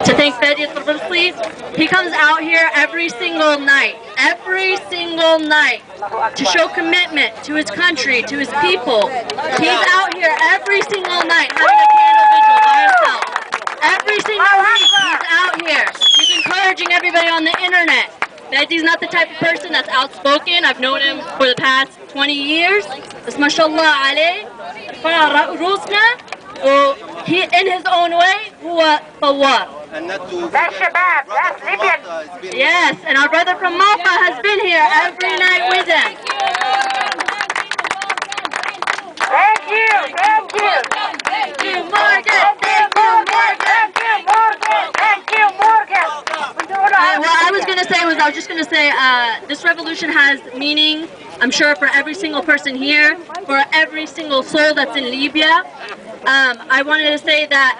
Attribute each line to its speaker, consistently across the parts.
Speaker 1: to thank Fadi Trabulsi. He comes out here every single night, to show commitment to his country, to his people. He's out here every single night having a candle vigil by himself. Every single week he's out here. He's encouraging everybody on the internet. Fadi's not the type of person that's outspoken. I've known him for the past 20 years. But mashallah alayh, he in his own way, هو ثوار.
Speaker 2: That's Shabab, that's Libyan.
Speaker 1: Yes, and our brother from Malta has been here every night with him.
Speaker 2: Thank you, thank you.
Speaker 1: Thank you, Morgan.
Speaker 2: Thank you, Morgan. Thank you, Morgan.
Speaker 1: What I was just going to say, this revolution has meaning, I'm sure, for every single person here, for every single soul that's in Libya. I wanted to say that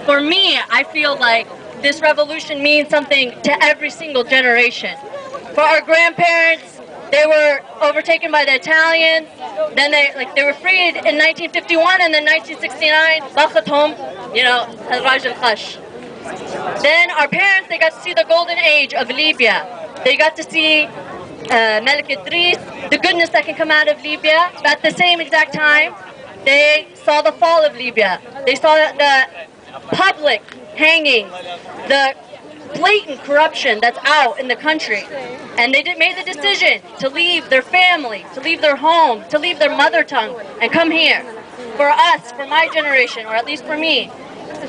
Speaker 1: for me, I feel like this revolution means something to every single generation. For our grandparents, they were overtaken by the Italians. Then they were freed in 1951, and then 1969, Bakhathum, Raj al-Khash. Then our parents, they got to see the golden age of Libya. They got to see Malik Idris, the goodness that can come out of Libya. But at the same exact time, they saw the fall of Libya. They saw the public hanging, the blatant corruption that's out in the country. And they made the decision to leave their family, to leave their home, to leave their mother tongue, and come here. For us, for my generation, or at least for me,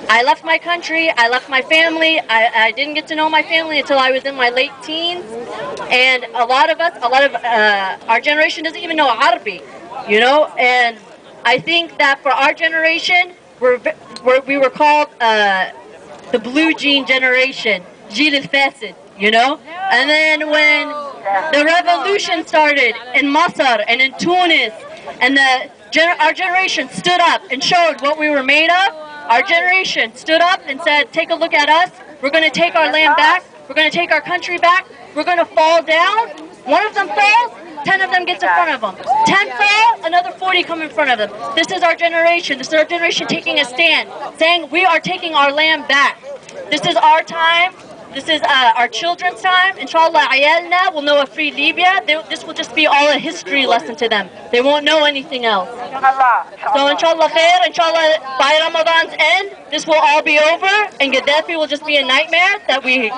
Speaker 1: I left my country, I left my family. I didn't get to know my family until I was in my late teens. And a lot of our generation doesn't even know Arabic, And I think that for our generation, we were called the blue jean generation, Jil al-Fasid, And then when the revolution started in Masr and in Tunis, and our generation stood up and showed what we were made of, our generation stood up and said, take a look at us. We're going to take our land back. We're going to take our country back. We're going to fall down. One of them falls, 10 of them gets in front of them. 10 fall, another 40 come in front of them. This is our generation. This is our generation taking a stand, saying we are taking our land back. This is our time. This is our children's time. Inshallah, ayalna will know a free Libya. This will just be all a history lesson to them. They won't know anything else. So inshallah khair, inshallah by Ramadan's end, this will all be over, and Gaddafi will just be a nightmare that we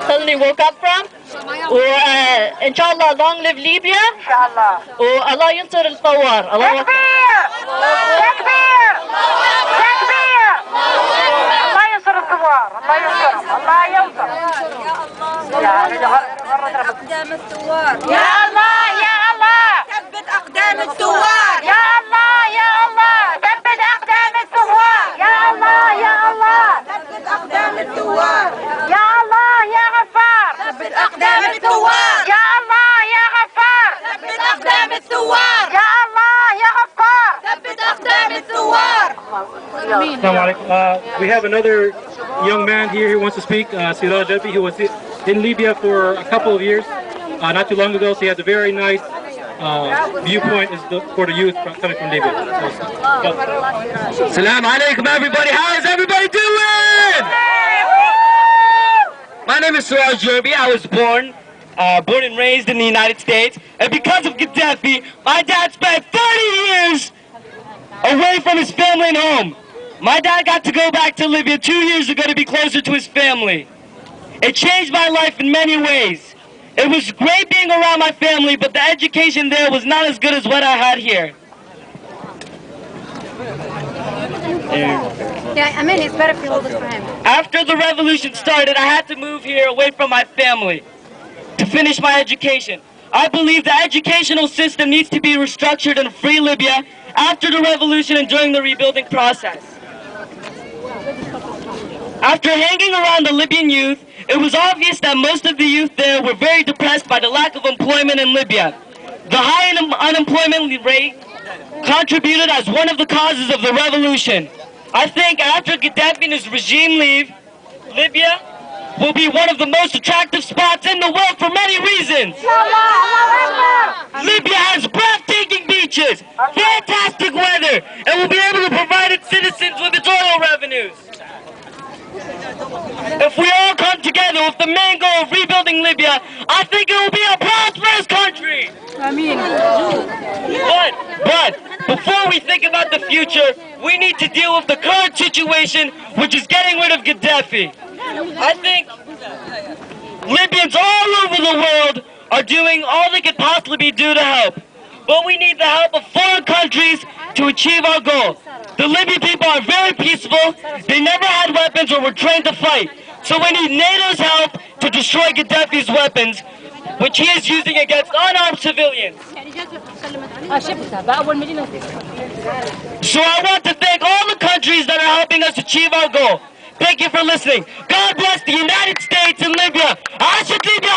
Speaker 1: suddenly woke up from. Inshallah, long live Libya.
Speaker 2: Inshallah.
Speaker 1: Allah yansur al-Thawar.
Speaker 2: Takbir! Takbir! Takbir! Allah yansur al-Thawar. Allah yansur. Allah yansur.
Speaker 3: أقدام الثوار
Speaker 2: يا الله يا الله
Speaker 3: ثبت أقدام الثوار
Speaker 2: يا الله يا الله ثبت أقدام الثوار يا الله يا الله
Speaker 3: ثبت أقدام الثوار
Speaker 2: يا الله يا غفار
Speaker 3: ثبت أقدام الثوار
Speaker 2: يا الله يا غفار
Speaker 3: ثبت أقدام الثوار
Speaker 2: يا الله يا غفار
Speaker 3: ثبت أقدام الثوار.
Speaker 4: Assalamu alaikum. We have another young man here who wants to speak, Siraj Albi, who was in Libya for a couple of years, not too long ago, so he has a very nice viewpoint for the youth coming from Libya.
Speaker 5: Assalamu alaikum, everybody. How is everybody doing? My name is Siraj Albi. I was born and raised in the United States, and because of Gaddafi, my dad spent 30 years away from his family and home. My dad got to go back to Libya 2 years ago to be closer to his family. It changed my life in many ways. It was great being around my family, but the education there was not as good as what I had here.
Speaker 3: Yeah, I mean, it's better if you hold this for him.
Speaker 5: After the revolution started, I had to move here away from my family to finish my education. I believe the educational system needs to be restructured in free Libya after the revolution and during the rebuilding process. After hanging around the Libyan youth, it was obvious that most of the youth there were very depressed by the lack of employment in Libya. The high unemployment rate contributed as one of the causes of the revolution. I think after Gaddafi and his regime leave, Libya will be one of the most attractive spots in the world for many reasons. Libya has breathtaking beaches, fantastic weather, and will be able to provide its citizens with its oil revenues. If we all come together with the main goal of rebuilding Libya, I think it will be a prosperous country. But before we think about the future, we need to deal with the current situation, which is getting rid of Gaddafi. I think Libyans all over the world are doing all they could possibly do to help. But we need the help of foreign countries to achieve our goal. The Libyan people are very peaceful. They never had weapons or were trained to fight. So we need NATO's help to destroy Gaddafi's weapons, which he is using against unarmed civilians. So I want to thank all the countries that are helping us achieve our goal. Thank you for listening. God bless the United States and Libya. Ashat Libya,